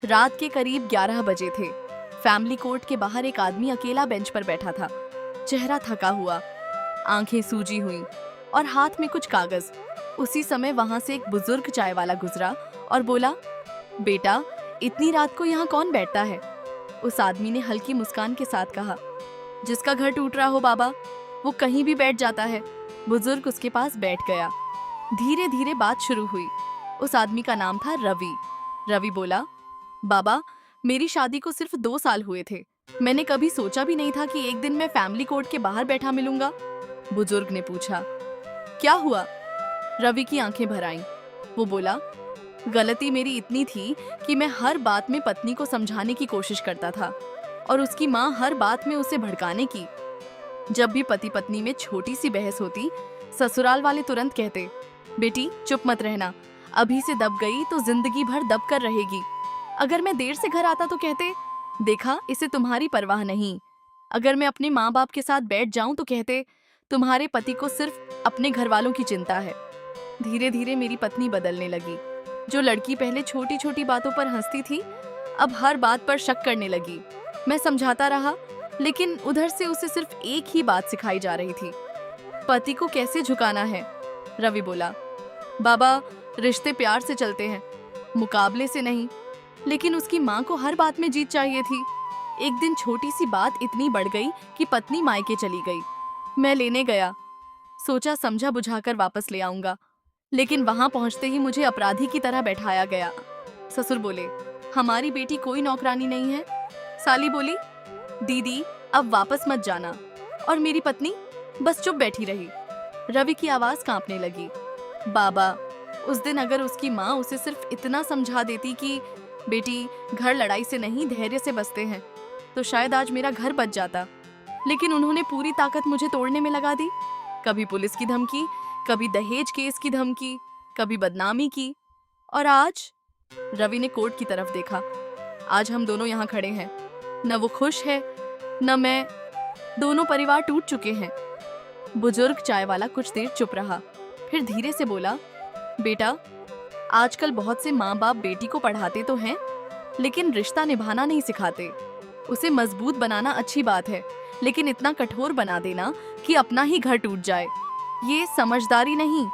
रात के करीब 11 बजे थे। फैमिली कोर्ट के बाहर एक आदमी अकेला बेंच पर बैठा था। चेहरा थका हुआ, आंखें सूजी हुई और हाथ में कुछ कागज। उसी समय वहां से एक बुजुर्ग चाय वाला गुजरा और बोला, बेटा, इतनी रात को यहाँ कौन बैठता है? उस आदमी ने हल्की मुस्कान के साथ कहा, जिसका घर टूट रहा हो बाबा, वो कहीं भी बैठ जाता है। बुजुर्ग उसके पास बैठ गया। धीरे धीरे बात शुरू हुई। उस आदमी का नाम था रवि। रवि बोला, बाबा, मेरी शादी को सिर्फ 2 साल हुए थे। मैंने कभी सोचा भी नहीं था कि एक दिन मैं फैमिली कोर्ट के बाहर बैठा मिलूंगा। बुजुर्ग ने पूछा, क्या हुआ? रवि की आंखें भर आईं। वो बोला, गलती मेरी इतनी थी कि मैं हर बात में पत्नी को समझाने की कोशिश करता था और उसकी माँ हर बात में उसे भड़काने की। जब भी पति पत्नी में छोटी सी बहस होती, ससुराल वाले तुरंत कहते, बेटी चुप मत रहना, अभी से दब गई तो जिंदगी भर दब कर रहेगी। अगर मैं देर से घर आता तो कहते, देखा, इसे तुम्हारी परवाह नहीं। अगर मैं अपने माँ बाप के साथ बैठ जाऊं तो कहते, तुम्हारे पति को सिर्फ अपने घर वालों की चिंता है। धीरे धीरे मेरी पत्नी बदलने लगी। जो लड़की पहले छोटी छोटी बातों पर हंसती थी, अब हर बात पर शक करने लगी। मैं समझाता रहा, लेकिन उधर से उसे सिर्फ एक ही बात सिखाई जा रही थी, पति को कैसे झुकाना है। रवि बोला, बाबा, रिश्ते प्यार से चलते हैं, मुकाबले से नहीं। लेकिन उसकी माँ को हर बात में जीत चाहिए थी। एक दिन छोटी सी बात इतनी बढ़ गई कि पत्नी मायके चली गई। मैं लेने गया, सोचा समझा बुझाकर वापस ले आऊंगा, लेकिन वहां पहुंचते ही मुझे अपराधी की तरह बैठाया गया। ससुर बोले, हमारी बेटी कोई नौकरानी नहीं है। साली बोली, दीदी अब वापस मत जाना। और मेरी पत्नी बस चुप बैठी रही। रवि की आवाज कांपने लगी। बाबा, उस दिन अगर उसकी माँ उसे सिर्फ इतना समझा देती कि बेटी, घर लड़ाई से नहीं धैर्य से बसते हैं, तो शायद आज मेरा घर बच जाता। लेकिन उन्होंने पूरी ताकत मुझे तोड़ने में लगा दी। कभी पुलिस की धमकी, कभी दहेज केस की धमकी, कभी बदनामी की। और आज? रवि ने कोर्ट की तरफ देखा। आज हम दोनों यहाँ खड़े हैं। न वो खुश है, न मैं। दोनों परिवार टूट चुके हैं। बुजुर्ग चाय वाला कुछ देर चुप रहा, फिर धीरे से बोला, बेटा, आजकल बहुत से माँ बाप बेटी को पढ़ाते तो हैं, लेकिन रिश्ता निभाना नहीं सिखाते। उसे मजबूत बनाना अच्छी बात है, लेकिन इतना कठोर बना देना कि अपना ही घर टूट जाए, ये समझदारी नहीं।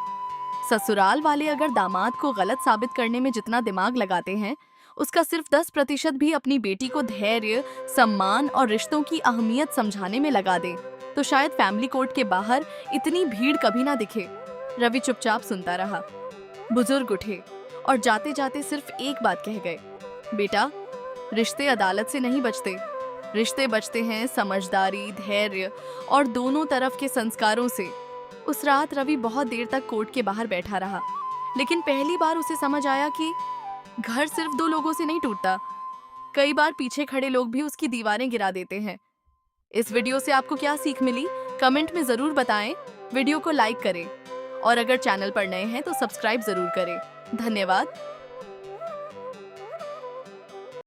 ससुराल वाले अगर दामाद को गलत साबित करने में जितना दिमाग लगाते हैं, उसका सिर्फ 10% भी अपनी बेटी को धैर्य, सम्मान और रिश्तों की अहमियत समझाने में लगा दे, तो शायद फैमिली कोर्ट के बाहर इतनी भीड़ कभी ना दिखे। रवि चुपचाप सुनता रहा। बुजुर्ग उठे और जाते जाते सिर्फ एक बात कह गए, बेटा, रिश्ते अदालत से नहीं बचते। रिश्ते बचते हैं समझदारी, धैर्य और दोनों तरफ के संस्कारों से। उस रात रवि बहुत देर तक कोर्ट के बाहर बैठा रहा, लेकिन पहली बार उसे समझ आया कि घर सिर्फ 2 लोगों से नहीं टूटता। कई बार पीछे खड़े लोग भी उसकी दीवारें गिरा देते हैं। इस वीडियो से आपको क्या सीख मिली, कमेंट में जरूर बताएं। वीडियो को लाइक करें और अगर चैनल पर नए हैं तो सब्सक्राइब जरूर करें। धन्यवाद।